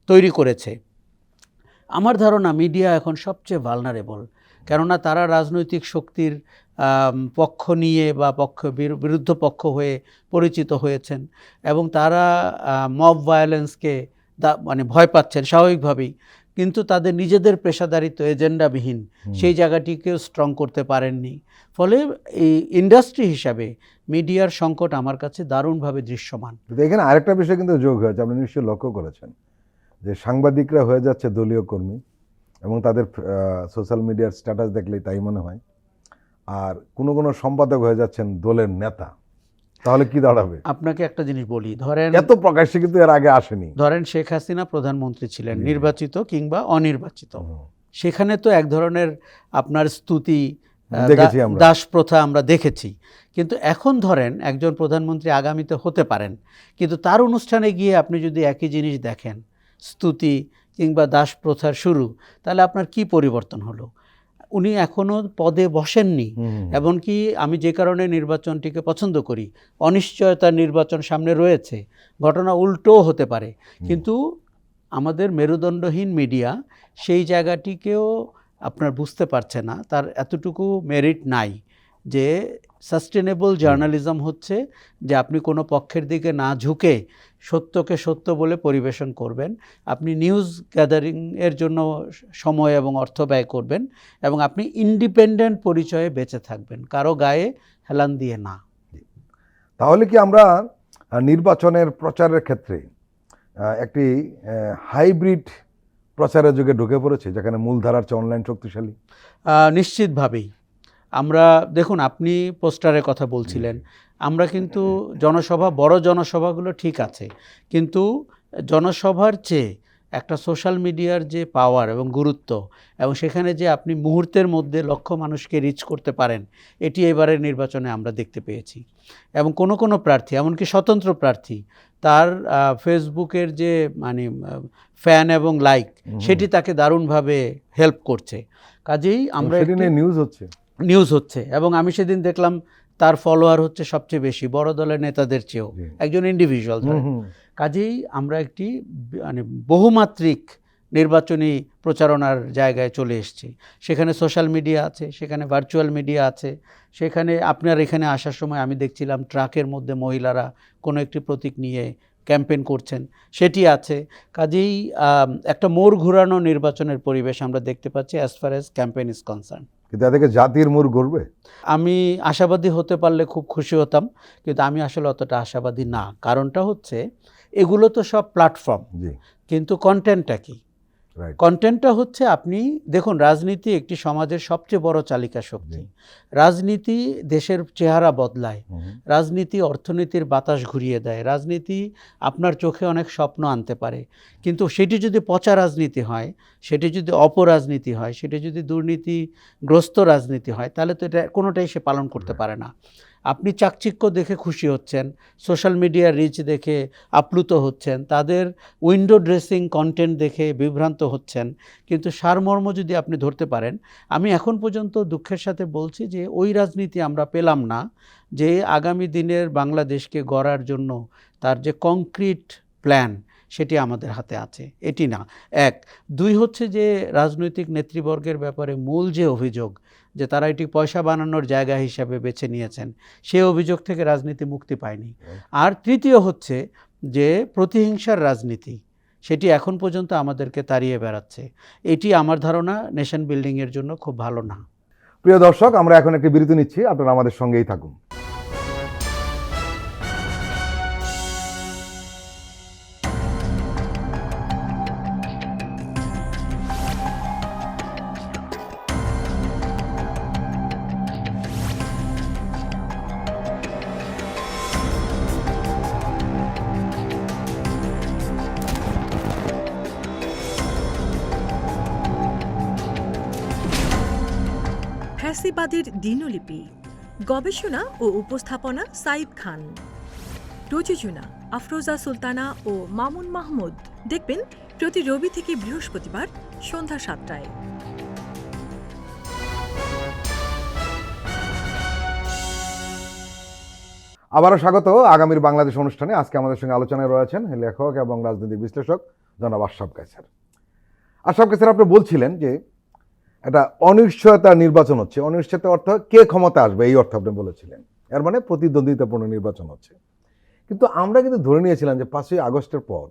তৈরি করেছে। আমার ধারণা মিডিয়া এখন সবচেয়ে ভালনারেবল, কেননা তারা রাজনৈতিক শক্তির পক্ষ নিয়ে বা বিরুদ্ধ পক্ষ হয়ে পরিচিত হয়েছেন, এবং তারা মব ভায়োলেন্সকে মানে ভয় পাচ্ছেন স্বাভাবিকভাবেই, কিন্তু তাদের নিজেদের পেশাদারিত্ব এজেন্ডাবিহীন সেই জায়গাটিকেও স্ট্রং করতে পারেননি। ফলে এই ইন্ডাস্ট্রি হিসাবে মিডিয়ার সংকট আমার কাছে দারুণভাবে দৃশ্যমান। এখানে আরেকটা বিষয় কিন্তু যোগ হয়েছে, আপনি নিশ্চয়ই লক্ষ্য করেছেন যে সাংবাদিকরা হয়ে যাচ্ছে দলীয় কর্মী, এবং তাদের সোশ্যাল মিডিয়ার স্ট্যাটাস দেখলেই তাই মনে হয়। আর কোনো সম্পাদক হয়ে যাচ্ছেন দলের নেতা। তাহলে কি দাঁড়াবে? আপনাকে একটা জিনিস বলি, ধরেন এত প্রকাশ্যে কিন্তু এর আগে আসেনি। ধরেন শেখ হাসিনা প্রধানমন্ত্রী ছিলেন, নির্বাচিত কিংবা অনির্বাচিত, সেখানে তো এক ধরনের আপনার স্তুতি, দাস প্রথা আমরা দেখেছি। কিন্তু এখন ধরেন একজন প্রধানমন্ত্রী আগামীতে হতে পারেন, কিন্তু তার অনুষ্ঠানে গিয়ে আপনি যদি একই জিনিস দেখেন, স্তুতি কিংবা দাস প্রথার শুরু, তাহলে আপনার কি পরিবর্তন হলো? উনি এখনও পদে বসেননি। এমনকি আমি যে কারণে নির্বাচনটিকে পছন্দ করি, অনিশ্চয়তার নির্বাচন সামনে রয়েছে, ঘটনা উল্টোও হতে পারে, কিন্তু আমাদের মেরুদণ্ডহীন মিডিয়া সেই জায়গাটিকেও আপনার বুঝতে পারছে না, তার এতটুকু মেরিট নাই যে সাস্টেনেবল জার্নালিজম হচ্ছে যে আপনি কোনো পক্ষের দিকে না ঝুঁকে সত্যকে সত্য বলে পরিবেশন করবেন, আপনি নিউজ গ্যাদারিংয়ের জন্য সময় এবং অর্থ ব্যয় করবেন, এবং আপনি ইন্ডিপেন্ডেন্ট পরিচয়ে বেঁচে থাকবেন, কারো গায়ে হেলান দিয়ে না। তাহলে কি আমরা নির্বাচনের প্রচারের ক্ষেত্রে একটি হাইব্রিড প্রচারের যুগে ঢুকে পড়েছে, যেখানে মূলধারার চেয়ে অনলাইন শক্তিশালী? নিশ্চিতভাবেই। আমরা দেখুন, আপনি পোস্টারের কথা বলছিলেন, আমরা কিন্তু বড় জনসভাগুলো ঠিক আছে, কিন্তু জনসভার চেয়ে একটা সোশ্যাল মিডিয়ার যে পাওয়ার এবং গুরুত্ব, এবং সেখানে যে আপনি মুহূর্তের মধ্যে লক্ষ মানুষকে রিচ করতে পারেন, এটি এবারের নির্বাচনে আমরা দেখতে পেয়েছি। এবং কোনো প্রার্থী, এমনকি স্বতন্ত্র প্রার্থী, তার ফেসবুকের যে মানে ফ্যান এবং লাইক, সেটি তাকে দারুণভাবে হেল্প করছে। কাজেই আমরা নিউজ হচ্ছে। এবং আমি সেদিন দেখলাম তার ফলোয়ার হচ্ছে সবচেয়ে বেশি বড় দলের নেতাদের চেয়েও, জি। একজন ইন্ডিভিজুয়াল। হুম, হুম। কাজেই আমরা একটি মানে বহুমাত্রিক নির্বাচনী প্রচারণার জায়গায় চলে এসেছি। সেখানে সোশ্যাল মিডিয়া আছে, সেখানে ভার্চুয়াল মিডিয়া আছে, সেখানে আপনার এখানে আসার সময় আমি দেখছিলাম ট্রাকের মধ্যে মহিলারা কোনো একটি প্রতীক নিয়ে ক্যাম্পেইন করছেন, সেটি আছে। কাজেই একটা মোড় ঘুরানো নির্বাচনের পরিবেশ আমরা দেখতে পাচ্ছি as far as campaign is concern. কিন্তু এদিকে জাতির মোড় ঘুরবে। আমি আশাবাদী হতে পারলে খুব খুশি হতাম, কিন্তু আমি আসলে অতটা আশাবাদী না। কারণটা হচ্ছে এগুলো তো সব প্ল্যাটফর্ম, জি, কিন্তু কন্টেন্টটা কি? রাইট। কন্টেন্টটা হচ্ছে, আপনি দেখুন, রাজনীতি একটি সমাজের সবচেয়ে বড় চালিকা শক্তি। রাজনীতি দেশের চেহারা বদলায়, রাজনীতি অর্থনীতির বাতাস ঘুরিয়ে দেয়, রাজনীতি আপনার চোখে অনেক স্বপ্ন আনতে পারে। কিন্তু সেটি যদি পচা রাজনীতি হয়, সেটি যদি অপরাজনীতি হয়, সেটি যদি দুর্নীতিগ্রস্ত রাজনীতি হয়, তাহলে তো এটা কোনোটাই সে পালন করতে পারে না। আপনি চাকচিক্য দেখে খুশি হচ্ছেন, সোশ্যাল মিডিয়ার রিচ দেখে আপ্লুত হচ্ছেন, তাদের উইন্ডো ড্রেসিং কন্টেন্ট দেখে বিভ্রান্ত হচ্ছেন, কিন্তু সারমর্ম যদি আপনি ধরতে পারেন, আমি এখন পর্যন্ত দুঃখের সাথে বলছি যে ওই রাজনীতি আমরা পেলাম না, যে আগামী দিনের বাংলাদেশকে গড়ার জন্য তার যে কংক্রিট প্ল্যান সেটি আমাদের হাতে আছে, এটি না। এক। দুই হচ্ছে যে রাজনৈতিক নেতৃবর্গের ব্যাপারে মূল যে অভিযোগ, যে তারা এটি পয়সা বানানোর জায়গা হিসাবে বেছে নিয়েছেন, সেই অভিযোগ থেকে রাজনীতি মুক্তি পায়নি। আর তৃতীয় হচ্ছে যে প্রতিহিংসার রাজনীতি, সেটি এখন পর্যন্ত আমাদেরকে তাড়িয়ে বেড়াচ্ছে। এটি আমার ধারণা নেশন বিল্ডিংয়ের জন্য খুব ভালো না। প্রিয় দর্শক, আমরা এখন একটি বিরতি নিচ্ছি, আপনারা আমাদের সঙ্গেই থাকুন। ফ্যাসিবাদের দিনলিপি, গবেষণা ও উপস্থাপনা সাইদ খান, প্রযোজনা আফরোজা সুলতানা ও মামুন মাহমুদ। দেখবেন প্রতি রবি থেকে বৃহস্পতিবার সন্ধ্যা 7টায়। আবারও স্বাগত আগামীর বাংলাদেশ অনুষ্ঠানে। আজকে আমাদের সঙ্গে আলোচনায় রয়েছেন লেখক এবং রাজনৈতিক বিশ্লেষক জনাব আশরাফ কায়সার। আশরাফ কায়সার, আপনি বলছিলেন যে একটা অনিশ্চয়তা নির্বাচন হচ্ছে। অনিশ্চয়তা অর্থ কে ক্ষমতা আসবে, এই অর্থ আপনি বলেছিলেন। এর মানে প্রতিদ্বন্দ্বিতাপূর্ণ নির্বাচন হচ্ছে। কিন্তু আমরা কিন্তু ধরে নিয়েছিলাম যে 5ই আগস্টের পর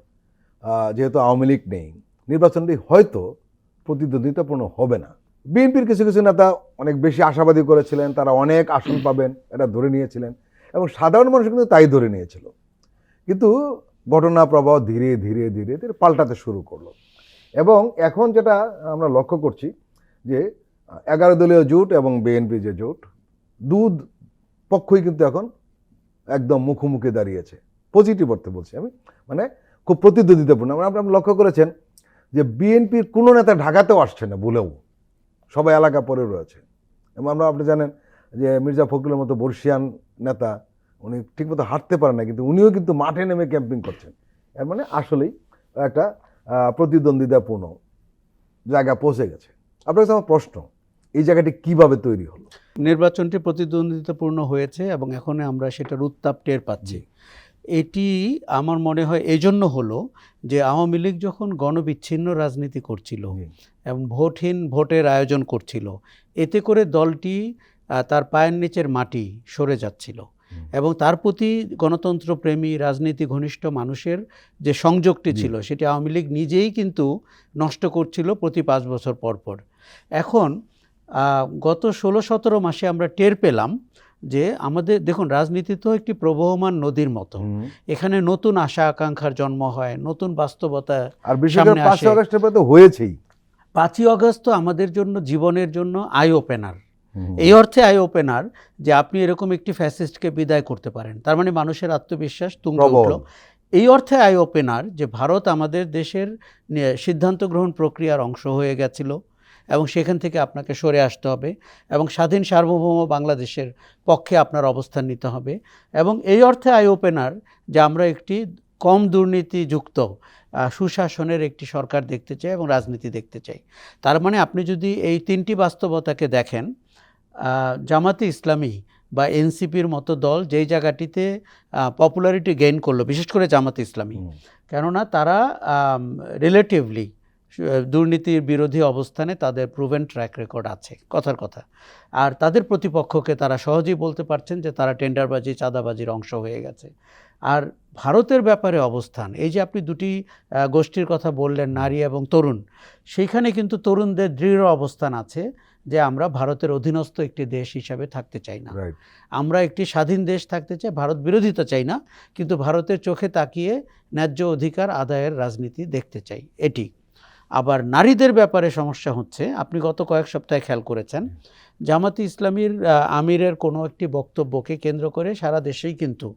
যেহেতু আওয়ামী লীগ নেই, নির্বাচনটি হয়তো প্রতিদ্বন্দ্বিতাপূর্ণ হবে না। বিএনপির কিছু কিছু নেতা অনেক বেশি আশাবাদী করেছিলেন, তারা অনেক আসন পাবেন, এটা ধরে নিয়েছিলেন, এবং সাধারণ মানুষ কিন্তু তাই ধরে নিয়েছিল। কিন্তু ঘটনা প্রবাহ ধীরে ধীরে ধীরে ধীরে পাল্টাতে শুরু করলো, এবং এখন যেটা আমরা লক্ষ্য করছি যে 11 দলীয় জোট এবং বিএনপি যে জোট, দুধ পক্ষই কিন্তু এখন একদম মুখোমুখি দাঁড়িয়েছে। পজিটিভ অর্থে বলছি আমি, মানে খুব প্রতিদ্বন্দ্বিতাপূর্ণ। আপনি লক্ষ্য করেছেন যে বিএনপির কোনো নেতা ঢাকাতেও আসছে না বলেও, সবাই এলাকা পরে রয়েছে। এবং আপনি জানেন যে মির্জা ফখরুলের মতো বর্ষিয়ান নেতা, উনি ঠিকমতো হাঁটতে পারেন না, কিন্তু উনিও কিন্তু মাঠে নেমে ক্যাম্পিং করছেন। এর মানে আসলেই একটা প্রতিদ্বন্দ্বিতাপূর্ণ জায়গা পৌঁছে গেছে। আপনার কাছে আমার প্রশ্ন, এই জায়গাটি কিভাবে তৈরি হলো? নির্বাচনটি প্রতিদ্বন্দ্বিতাপূর্ণ হয়েছে এবং এখন আমরা সেটার উত্তাপ টের পাচ্ছি। এটি আমার মনে হয় এজন্য হলো যে আওয়ামী লীগ যখন গণবিচ্ছিন্ন রাজনীতি করছিল এবং ভোটহীন ভোটের আয়োজন করছিল, এতে করে দলটি তার পায়ের নিচের মাটি সরে যাচ্ছিল, এবং তার প্রতি গণতন্ত্রপ্রেমী রাজনীতি ঘনিষ্ঠ মানুষের যে সংযোগটি ছিল সেটি আওয়ামী লীগ নিজেই কিন্তু নষ্ট করছিল প্রতি 5 বছর পর পর। এখন গত 16-17 মাসে আমরা টের পেলাম যে আমাদের, দেখুন, রাজনীতি তো একটি প্রবহমান নদীর মতো, এখানে নতুন আশা আকাঙ্ক্ষার জন্ম হয়, নতুন বাস্তবতা। আর বিশেষ করে 5ই আগস্টের পরে তো হয়েছেই। 5ই আগস্ট তো আমাদের জন্য, জীবনের জন্য আই ওপেনার। এই অর্থে আই ওপেনার যে আপনি এরকম একটি ফ্যাসিস্টকে বিদায় করতে পারেন, তার মানে মানুষের আত্মবিশ্বাস তুঙ্গে উঠল। এই অর্থে আই ওপেনার যে ভারত আমাদের দেশের সিদ্ধান্ত গ্রহণ প্রক্রিয়ার অংশ হয়ে গেছিল এবং সেখান থেকে আপনাকে সরে আসতে হবে এবং স্বাধীন সার্বভৌম বাংলাদেশের পক্ষে আপনার অবস্থান নিতে হবে। এবং এই অর্থে আই ওপেনার যে আমরা একটি কম দুর্নীতিযুক্ত সুশাসনের একটি সরকার দেখতে চাই এবং রাজনীতি দেখতে চাই। তার মানে আপনি যদি এই 3টি বাস্তবতাকে দেখেন, জামাতে ইসলামী বা এনসিপির মতো দল যেই জায়গাটিতে পপুলারিটি গেইন করলো, বিশেষ করে জামাত ইসলামী, কেননা তারা রিলেটিভলি দুর্নীতির বিরোধী অবস্থানে তাদের প্রুভেন ট্র্যাক রেকর্ড আছে, কথার কথা। আর তাদের প্রতিপক্ষকে তারা সহজেই বলতে পারছেন যে তারা টেন্ডারবাজি, চাঁদাবাজির অংশ হয়ে গেছে। আর ভারতের ব্যাপারে অবস্থান, এই যে আপনি দুটি গোষ্ঠীর কথা বললেন, নারী এবং তরুণ, সেইখানে কিন্তু তরুণদের দৃঢ় অবস্থান আছে যে আমরা ভারতের অধীনস্থ একটি দেশ হিসাবে থাকতে চাই না, আমরা একটি স্বাধীন দেশ থাকতে চাই, ভারত বিরোধিতা চাই না, কিন্তু ভারতের চোখে তাকিয়ে ন্যায্য অধিকার আদায়ের রাজনীতি দেখতে চাই, এটি। আবার নারীদের ব্যাপারে সমস্যা হচ্ছে, আপনি গত কয়েক সপ্তাহে খেয়াল করেছেন জামাতে ইসলামীর আমিরের কোনো একটি বক্তব্যকে কেন্দ্র করে সারা দেশেই কিন্তু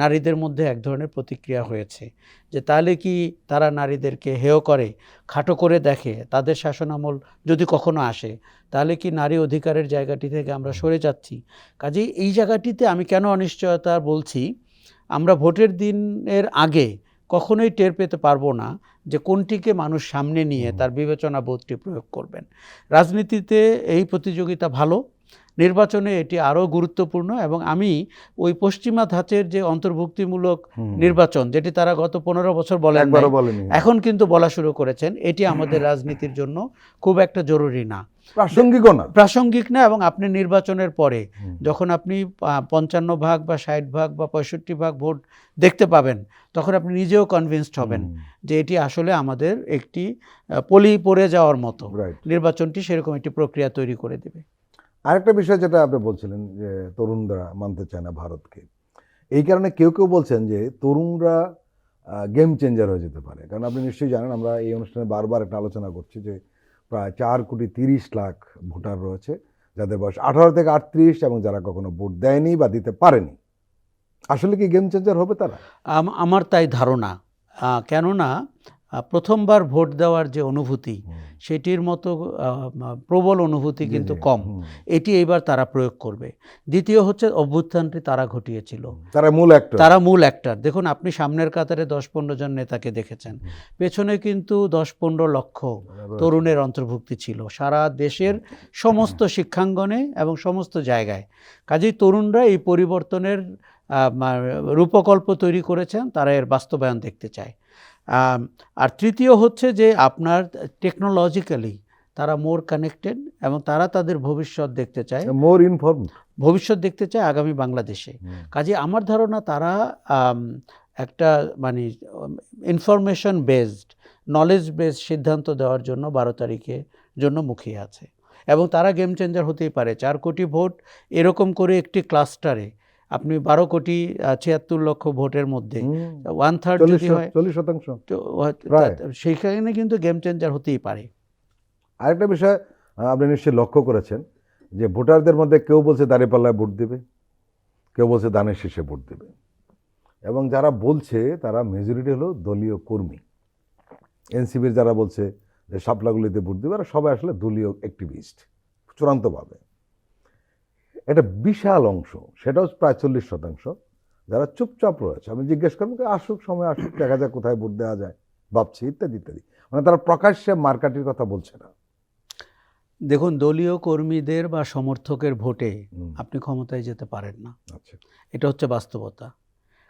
নারীদের মধ্যে এক ধরনের প্রতিক্রিয়া হয়েছে যে তাহলে কি তারা নারীদেরকে হেয় করে, খাটো করে দেখে, তাদের শাসনামল যদি কখনো আসে তাহলে কি নারী অধিকারের জায়গাটি থেকে আমরা সরে যাচ্ছি। কাজেই এই জায়গাটিতে আমি কেন অনিশ্চয়তা বলছি, আমরা ভোটের দিনের আগে কখনোই টের পেতে পারবো না যে কোনটিকে মানুষ সামনে নিয়ে তার বিবেচনা বোধটি প্রয়োগ করবেন। রাজনীতিতে এই প্রতিযোগিতা ভালো, নির্বাচনে এটি আরও গুরুত্বপূর্ণ, এবং আমি ওই পশ্চিমা ধাঁচের যে অন্তর্ভুক্তিমূলক নির্বাচন, যেটি তারা গত 15 বছর বলেন, এখন কিন্তু বলা শুরু করেছেন, এটি আমাদের রাজনীতির জন্য খুব একটা জরুরি না, প্রাসঙ্গিক না। এবং আপনি নির্বাচনের পরে যখন আপনি 55 ভাগ বা 60 ভাগ বা 65 ভাগ ভোট দেখতে পাবেন, তখন আপনি নিজেও কনভিন্সড হবেন যে এটি আসলে আমাদের একটি পলি পড়ে যাওয়ার মতো, নির্বাচনটি সেরকম একটি প্রক্রিয়া তৈরি করে দেবে। আরেকটা বিষয় যেটা আপনি বলছিলেন যে তরুণরা মানতে চায় না ভারতকে, এই কারণে কেউ কেউ বলছেন যে তরুণরা গেম চেঞ্জার হয়ে যেতে পারে। কারণ আপনি নিশ্চয়ই জানেন, আমরা এই অনুষ্ঠানে বারবার একটা আলোচনা করছি যে প্রায় 4,30,00,000 ভোটার রয়েছে যাদের বয়স 18 থেকে 38 এবং যারা কখনো ভোট দেয়নি বা দিতে পারেনি। আসলে কি গেম চেঞ্জার হবে তারা? আমার তাই ধারণা, কেননা প্রথমবার ভোট দেওয়ার যে অনুভূতি, সেটির মতো প্রবল অনুভূতি কিন্তু কম, এটি এইবার তারা প্রয়োগ করবে। দ্বিতীয় হচ্ছে অভ্যুত্থানটি তারা ঘটিয়েছিল, তারা মূল অ্যাক্টর। দেখুন, আপনি সামনের কাতারে 10-15 জন নেতাকে দেখেছেন, পেছনে কিন্তু 10-15 লক্ষ তরুণের অন্তর্ভুক্তি ছিল সারা দেশের সমস্ত শিক্ষাঙ্গনে এবং সমস্ত জায়গায়। কাজেই তরুণরা এই পরিবর্তনের রূপকল্প তৈরি করেছেন, তারা এর বাস্তবায়ন দেখতে চায়। আর তৃতীয় হচ্ছে যে আপনার টেকনোলজিক্যালি তারা মোর কানেক্টেড, এবং তারা তাদের ভবিষ্যৎ দেখতে চায়, মোর ইনফর্মড ভবিষ্যৎ দেখতে চায় আগামী বাংলাদেশে। কাজে আমার ধারণা তারা একটা মানে ইনফরমেশন বেসড, নলেজ বেসড সিদ্ধান্ত দেওয়ার জন্য 12 তারিখের জন্য মুখিয়ে আছে, এবং তারা গেম চেঞ্জার হতেই পারে। 4 কোটি ভোট এরকম করে একটি ক্লাস্টারে আপনি 12 কোটি 76 লক্ষ ভোটের মধ্যে 1/3 যদি হয়, 40%, সেইখানে কিন্তু গেম চেঞ্জার হতেই পারে। আরেকটা বিষয় আপনি নিশ্চয়ই লক্ষ্য করেছেন যে ভোটারদের মধ্যে কেউ বলছে দাঁড়িপাল্লায় ভোট দেবে, কেউ বলছে দানের শীষে ভোট দেবে, এবং যারা বলছে তারা মেজরিটি হলো দলীয় কর্মী। এনসিপির যারা বলছে যে শাপলাগুলিতে ভোট দেবে, আর সবাই আসলে দলীয় অ্যাক্টিভিস্ট চূড়ান্তভাবে। একটা বিশাল অংশ, সেটাও প্রায় 40% যারা চুপচাপ রয়েছে। আমি জিজ্ঞেস করবো আসুক, সময় আসুক, দেখা যায় কোথায় ভোট দেওয়া যায় ভাবছি, ইত্যাদি ইত্যাদি। মানে তারা প্রকাশ্যে মার্কাটির কথা বলছে না। দেখুন, দলীয় কর্মীদের বা সমর্থকের ভোটে আপনি ক্ষমতায় যেতে পারেন না, এটা হচ্ছে বাস্তবতা।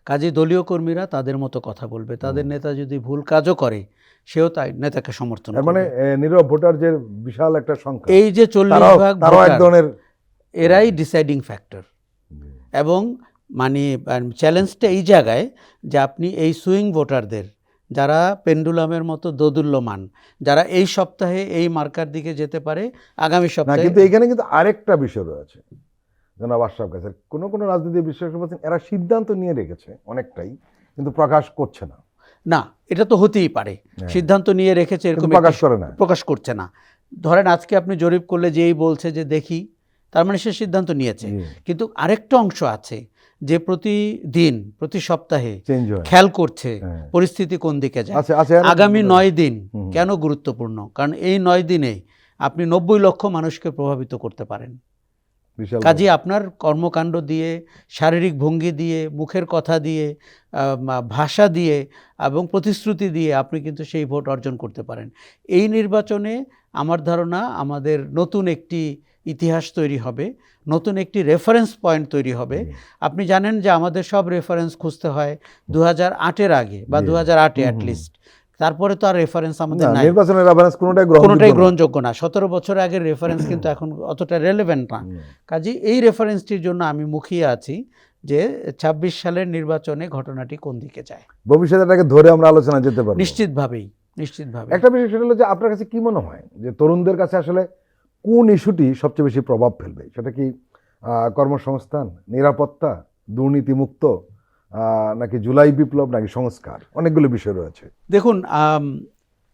কাজে দলীয় কর্মীরা তাদের মতো কথা বলবে, তাদের নেতা যদি ভুল কাজও করে সেও তাই নেতাকে সমর্থন করবে। মানে নীরব ভোটার যে বিশাল একটা সংখ্যা, এই যে 40 ভাগ ভোটার, এরাই ডিসাইডিং ফ্যাক্টর। এবং মানে চ্যালেঞ্জটা এই জায়গায় যে আপনি এই সুইং ভোটারদের, যারা পেন্ডুলামের মতো দোদুল্যমান, যারা এই সপ্তাহে এই মার্কার দিকে যেতে পারে, আগামী সপ্তাহে। কিন্তু এখানে কিন্তু আরেকটা বিষয় রয়েছে, জনাব আশরাফ কাছের কোনো কোনো রাজনীতি বিশ্লেষক বলছেন এরা সিদ্ধান্ত নিয়ে রেখেছে অনেকটাই, কিন্তু প্রকাশ করছে না। না, এটা তো হতেই পারে, সিদ্ধান্ত নিয়ে রেখেছে এরকম প্রকাশ করে না, প্রকাশ করছে না। ধরেন আজকে আপনি জরিপ করলে যেই বলছে যে দেখি, তার মানে সে সিদ্ধান্ত নিয়েছে। কিন্তু আরেকটা অংশ আছে যে প্রতিদিন, প্রতি সপ্তাহে খেয়াল করছে পরিস্থিতি কোন দিকে যায়। আগামী 9 দিন কেন গুরুত্বপূর্ণ? কারণ এই 9 দিনে আপনি 90 লক্ষ মানুষকে প্রভাবিত করতে পারেন। কাজে আপনার কর্মকাণ্ড দিয়ে, শারীরিক ভঙ্গি দিয়ে, মুখের কথা দিয়ে, ভাষা দিয়ে এবং প্রতিশ্রুতি দিয়ে আপনি কিন্তু সেই ভোট অর্জন করতে পারেন। এই নির্বাচনে আমার ধারণা আমাদের নতুন একটি ইতিহাস তৈরি হবে, নতুন একটি রেফারেন্স পয়েন্ট তৈরি হবে। আপনি জানেন যে আমাদের সব রেফারেন্স খুঁজতে হয় 2008-এর আগে বা 2008-এ অ্যাটলিস্ট, তারপরে তো আর রেফারেন্স আমাদের নাই, নির্বাচনের রেফারেন্স কোনোটাই গ্রহণযোগ্য না। 17 বছর আগের রেফারেন্স কিন্তু এখন অতটা রেলেভেন্ট না। কাজে এই রেফারেন্সটির জন্য আমি মুখিয়ে আছি যে 26 সালের নির্বাচনে ঘটনাটি কোন দিকে যায়। ভবিষ্যতে এটাকে ধরে আমরা আলোচনা যেতে পারবো নিশ্চিতভাবে। একটা বিষয় সেটা হলো যে আপনার কাছে কি মনে হয় যে তরুণদের কাছে আসলে কোন ইস্যুটি সবচেয়ে বেশি প্রভাব ফেলবে? সেটা কি কর্মসংস্থান, নিরাপত্তা, দুর্নীতিমুক্ত, নাকি জুলাই বিপ্লব, নাকি সংস্কার? অনেকগুলো বিষয় রয়েছে। দেখুন,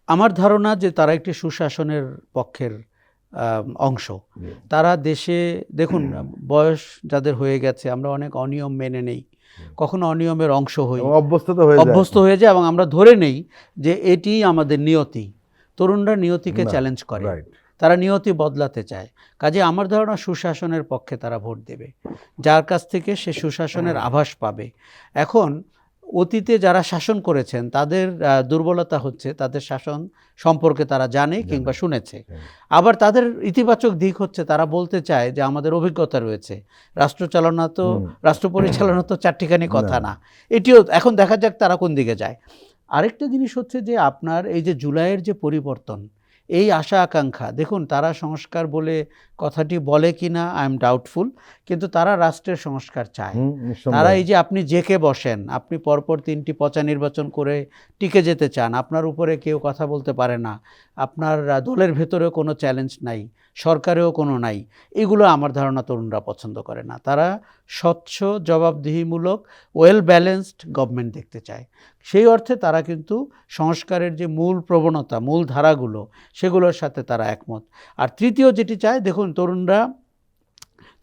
আমার ধারণা যে তারা একটি সুশাসনের পক্ষের অংশ। তারা দেশে, দেখুন বয়স যাদের হয়ে গেছে, আমরা অনেক অনিয়ম মেনে নেই, কখনো অনিয়মের অংশ হই, অভ্যস্ত হয়ে যায় এবং আমরা ধরে নেই যে এটি আমাদের নিয়তি। তরুণরা নিয়তিকে চ্যালেঞ্জ করে, তারা নিয়তি বদলাতে চায়। কাজে আমার ধারণা সুশাসনের পক্ষে তারা ভোট দেবে, যার কাছ থেকে সে সুশাসনের আভাস পাবে। এখন অতীতে যারা শাসন করেছেন তাদের দুর্বলতা হচ্ছে তাদের শাসন সম্পর্কে তারা জানে কিংবা শুনেছে। আবার তাদের ইতিবাচক দিক হচ্ছে তারা বলতে চায় যে আমাদের অভিজ্ঞতা রয়েছে, রাষ্ট্র পরিচালনা তো চারটিখানি কথা না। এটিও এখন দেখা যাক তারা কোন দিকে যায়। আরেকটা জিনিস হচ্ছে যে আপনার এই যে জুলাইয়ের যে পরিবর্তন, এই আশা আকাঙ্ক্ষা, দেখুন তারা সংস্কার বলে কথাটি বলে কিনা আই এম ডাউটফুল, কিন্তু তারা রাষ্ট্রের সংস্কার চায়। তারা এই যে আপনি জেকে বসেন, আপনি পরপর 3টি পচা নির্বাচন করে টিকে যেতে চান, আপনার উপরে কেউ কথা বলতে পারে না, আপনার দলের ভেতরেও কোনো চ্যালেঞ্জ নাই, সরকারেও কোনো নাই, এগুলো আমার ধারণা তরুণরা পছন্দ করে না। তারা স্বচ্ছ, জবাবদিহিমূলক, ওয়েল ব্যালেন্সড গভর্নমেন্ট দেখতে চায়। সেই অর্থে তারা কিন্তু সংস্কারের যে মূল প্রবণতা, মূল ধারাগুলো, সেগুলোর সাথে তারা একমত। আর তৃতীয় যেটি চায়, দেখুন তরুণরা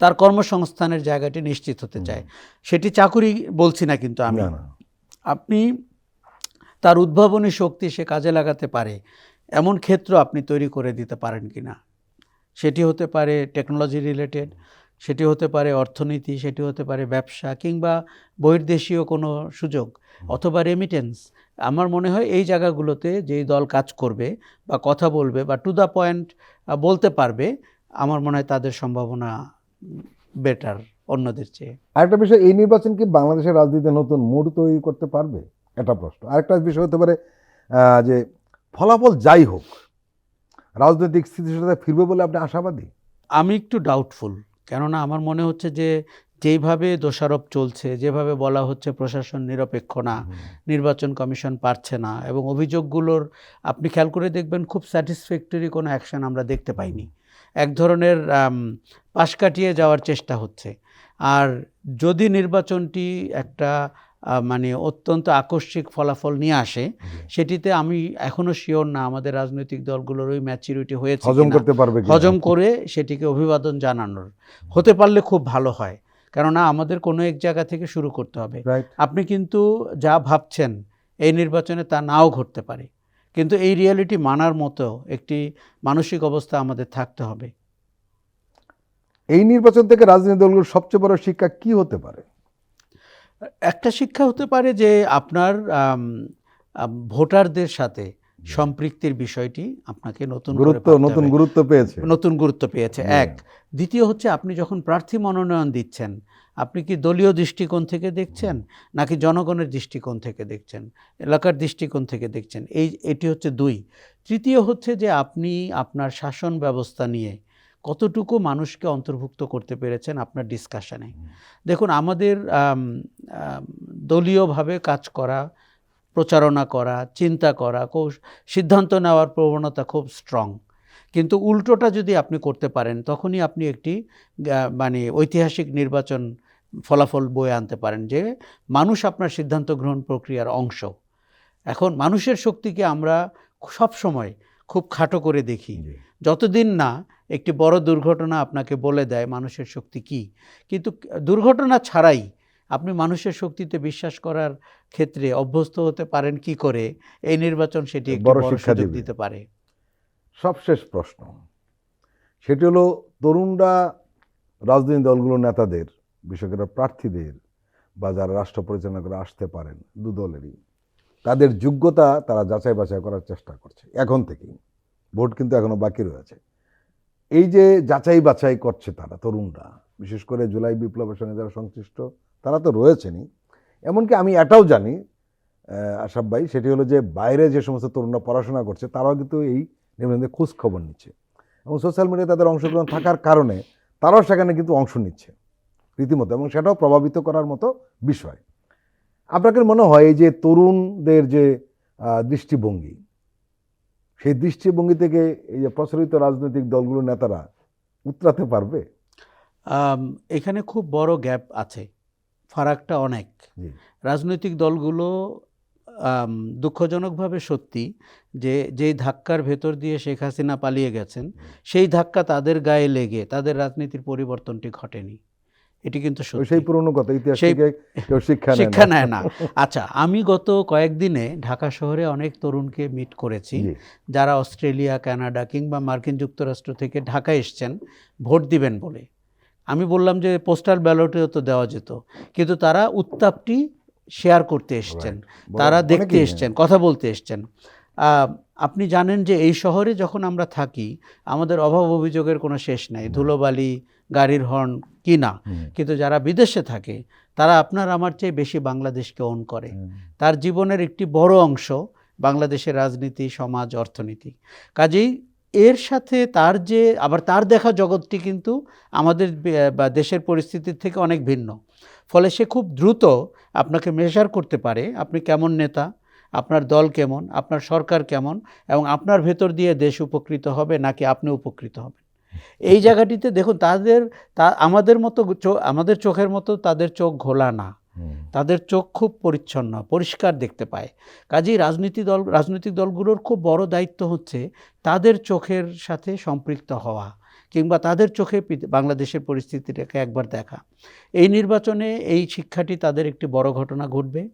তার কর্মসংস্থানের জায়গাটি নিশ্চিত হতে চায়। সেটি চাকুরি বলছি না, কিন্তু আপনি তার উদ্ভাবনী শক্তি সে কাজে লাগাতে পারে এমন ক্ষেত্র আপনি তৈরি করে দিতে পারেন কিনা। সেটি হতে পারে টেকনোলজি রিলেটেড, সেটি হতে পারে অর্থনীতি, সেটি হতে পারে ব্যবসা, কিংবা বহির্দেশীয় কোনো সুযোগ, অথবা রেমিটেন্স। আমার মনে হয় এই জায়গাগুলোতে যেই দল কাজ করবে বা কথা বলবে বা টু দ্য পয়েন্ট বলতে পারবে, আমার মনে হয় তাদের সম্ভাবনা বেটার অন্যদের চেয়ে। আরেকটা বিষয়, এই নির্বাচন কি বাংলাদেশের রাজনীতিতে নতুন মুড তৈরি করতে পারবে? এটা প্রশ্ন। আরেকটা বিষয় হতে পারে যে ফলাফল যাই হোক রাজনৈতিক স্থিতিশীলতা ফিরবে বলে আপনি আশাবাদী? আমি একটু ডাউটফুল, কেননা আমার মনে হচ্ছে যে যেইভাবে দোষারোপ চলছে, যেভাবে বলা হচ্ছে প্রশাসন নিরপেক্ষ না, নির্বাচন কমিশন পারছে না, এবং অভিযোগগুলোর আপনি খেয়াল করে দেখবেন খুব স্যাটিসফ্যাক্টরি কোনো অ্যাকশন আমরা দেখতে পাইনি। এক ধরনের পাশ কাটিয়ে যাওয়ার চেষ্টা হচ্ছে। আর যদি নির্বাচনটি একটা মানে অত্যন্ত আকস্মিক ফলাফল নিয়ে আসে, সেটিতে আমি এখনো শিওর না আমাদের রাজনৈতিক দলগুলোর ওই ম্যাচুরিটি হয়েছে হজম করে সেটিকে অভিবাদন জানানোর। হতে পারলে খুব ভালো হয়, কেননা আমাদের কোনো এক জায়গা থেকে শুরু করতে হবে। আপনি কিন্তু যা ভাবছেন এই নির্বাচনে তা নাও ঘটতে পারে, কিন্তু এই রিয়ালিটি মানার মতো একটি মানসিক অবস্থা আমাদের থাকতে হবে। এই নির্বাচন থেকে রাজনৈতিক দলগুলোর সবচেয়ে বড় শিক্ষা কি হতে পারে? একটা শিক্ষা হতে পারে যে আপনার ভোটারদের সাথে সম্পৃক্তির বিষয়টি আপনাকে নতুন গুরুত্ব পেয়েছে। এক। দ্বিতীয় হচ্ছে আপনি যখন প্রার্থী মনোনয়ন দিচ্ছেন, আপনি কি দলীয় দৃষ্টিকোণ থেকে দেখছেন নাকি জনগণের দৃষ্টিকোণ থেকে দেখছেন, এলাকার দৃষ্টিকোণ থেকে দেখছেন, এটি হচ্ছে 2। তৃতীয় হচ্ছে যে আপনি আপনার শাসন ব্যবস্থা নিয়ে কতটুকু মানুষকে অন্তর্ভুক্ত করতে পেরেছেন আপনার ডিসকাশনে। দেখুন আমাদের দলীয়ভাবে কাজ করা, প্রচারণা করা, চিন্তা করা, সিদ্ধান্ত নেওয়ার প্রবণতা খুব স্ট্রং, কিন্তু উল্টোটা যদি আপনি করতে পারেন তখনই আপনি একটি মানে ঐতিহাসিক নির্বাচন ফলাফল বয়ে আনতে পারেন, যে মানুষ আপনার সিদ্ধান্ত গ্রহণ প্রক্রিয়ার অংশ। এখন মানুষের শক্তিকে আমরা সব সময় খুব খাটো করে দেখি, যতদিন না একটি বড় দুর্ঘটনা আপনাকে বলে দেয় মানুষের শক্তি কি। কিন্তু দুর্ঘটনা ছাড়াই আপনি মানুষের শক্তিতে বিশ্বাস করার ক্ষেত্রে অভ্যস্ত হতে পারেন কি করে, এই নির্বাচন সেটি একটি বড় সুযোগ দিতে পারে। সবশেষ প্রশ্ন, সেটি হলো তরুণরা রাজনৈতিক দলগুলোর নেতাদের, বিশেষ করে প্রার্থীদের বা যারা রাষ্ট্র পরিচালনা করে আসতে পারেন দু দলেরই, তাদের যোগ্যতা তারা যাচাই বাছাই করার চেষ্টা করছে এখন থেকেই। ভোট কিন্তু এখনো বাকি রয়েছে। এই যে যাচাই বাছাই করছে তারা, তরুণরা, বিশেষ করে জুলাই বিপ্লবের সঙ্গে যারা সংশ্লিষ্ট তারা তো রয়েছেনই। এমনকি আমি এটাও জানি আশরাফ ভাই, সেটি হলো যে বাইরে যে সমস্ত তরুণরা পড়াশোনা করছে তারাও কিন্তু এই নিবন্ধনের খোঁজ খবর নিচ্ছে, এবং সোশ্যাল মিডিয়ায় তাদের অংশগ্রহণ থাকার কারণে তারাও সেখানে কিন্তু অংশ নিচ্ছে রীতিমতো, এবং সেটাও প্রভাবিত করার মতো বিষয়। আপনাকে মনে হয় এই যে তরুণদের যে দৃষ্টিভঙ্গি, সেই দৃষ্টিভঙ্গি থেকে এই যে প্রচলিত রাজনৈতিক দলগুলোর নেতারা উতরাতে পারবে? এখানে খুব বড় গ্যাপ আছে, ফারাকটা অনেক। জি। রাজনৈতিক দলগুলো দুঃখজনকভাবে সত্যি যে যেই ধাক্কার ভেতর দিয়ে শেখ হাসিনা পালিয়ে গেছেন, সেই ধাক্কা তাদের গায়ে লেগে তাদের রাজনীতির পরিবর্তনটি ঘটেনি। এটি কিন্তু ওই সত্যি। সেই পুরনো কথা, ইতিহাস সেই- থেকে কেউ শিক্ষা শিক্ষা নেয় না। আচ্ছা, আমি গত কয়েকদিনে ঢাকা শহরে অনেক তরুণকে মিট করেছি জি। যারা অস্ট্রেলিয়া, কানাডা কিংবা মার্কিন যুক্তরাষ্ট্র থেকে ঢাকায় এসছেন ভোট দিবেন বলে। আমি বললাম যে পোস্টাল ব্যালটেও তো দেওয়া যেত, কিন্তু তারা উত্তাপটি শেয়ার করতে এসছেন, Right. তারা বড়- দেখতে অনেকেই, এসছেন, কথা বলতে এসছেন। আপনি জানেন যে এই শহরে যখন আমরা থাকি আমাদের অভাব অভিযোগের কোনো শেষ নাই, ধুলোবালি, গাড়ির হর্ন কি না। কিন্তু যারা বিদেশে থাকে তারা আপনার আমার চেয়ে বেশি বাংলাদেশকে ওন করে। তার জীবনের একটি বড় অংশ বাংলাদেশের রাজনীতি, সমাজ, অর্থনীতি। কাজেই এর সাথে তার যে আবার তার দেখা জগৎটি কিন্তু আমাদের বা দেশের পরিস্থিতির থেকে অনেক ভিন্ন। ফলে সে খুব দ্রুত আপনাকে মেজার করতে পারে আপনি কেমন নেতা, আপনার দল কেমন, আপনার সরকার কেমন, এবং আপনার ভেতর দিয়ে দেশ উপকৃত হবে নাকি আপনি উপকৃত হবেন। এই জায়গাটিতে দেখুন আমাদের মতো আমাদের চোখের মতো তাদের চোখ ঘোলা না, তাদের চোখ খুব পরিচ্ছন্ন, পরিষ্কার দেখতে পায়। কাজেই রাজনৈতিক দলগুলোর খুব বড় দায়িত্ব হচ্ছে তাদের চোখের সাথে সম্পৃক্ত হওয়া, কিংবা তাদের চোখে বাংলাদেশের পরিস্থিতিটাকে একবার দেখা। এই নির্বাচনে এই শিক্ষাটি তাদের একটি বড় ঘটনা ঘটবে।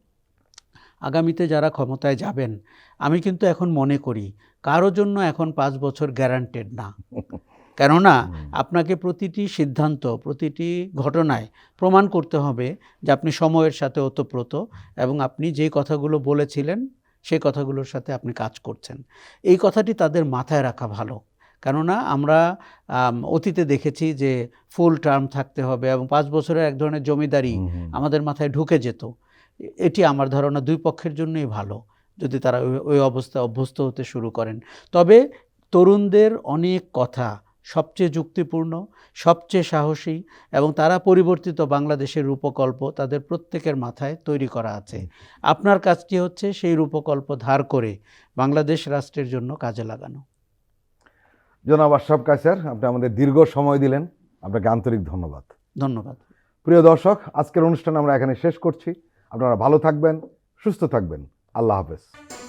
আগামীতে যারা ক্ষমতায় যাবেন, আমি কিন্তু এখন মনে করি কারো জন্য এখন 5 বছর গ্যারান্টেড না। কেননা আপনাকে প্রতিটি সিদ্ধান্ত, প্রতিটি ঘটনায় প্রমাণ করতে হবে যে আপনি সময়ের সাথে ওতপ্রোত এবং আপনি যে কথাগুলো বলেছিলেন সেই কথাগুলোর সাথে আপনি কাজ করছেন। এই কথাটি তাদের মাথায় রাখা ভালো। কেননা আমরা অতীতে দেখেছি যে ফুল টার্ম থাকতে হবে এবং 5 বছরের এক ধরনের জমিদারি আমাদের মাথায় ঢুকে যেত। এটি আমার ধারণা দুই পক্ষের জন্যই ভালো যদি তারা ওই অবস্থায় অভ্যস্ত হতে শুরু করেন। তবে তরুণদের অনেক কথা সবচেয়ে যুক্তিপূর্ণ, সবচেয়ে সাহসী, এবং তারা পরিবর্তিত বাংলাদেশের রূপকল্প তাদের প্রত্যেকের মাথায় তৈরি করা আছে। আপনার কাজটি হচ্ছে সেই রূপকল্প ধার করে বাংলাদেশ রাষ্ট্রের জন্য কাজে লাগানো। জনাব আশরাফ কায়সার, আপনি আমাদের দীর্ঘ সময় দিলেন, আপনাকে আন্তরিক ধন্যবাদ। ধন্যবাদ। প্রিয় দর্শক, আজকের অনুষ্ঠান আমরা এখানে শেষ করছি। আপনারা ভালো থাকবেন, সুস্থ থাকবেন। আল্লাহ হাফেজ।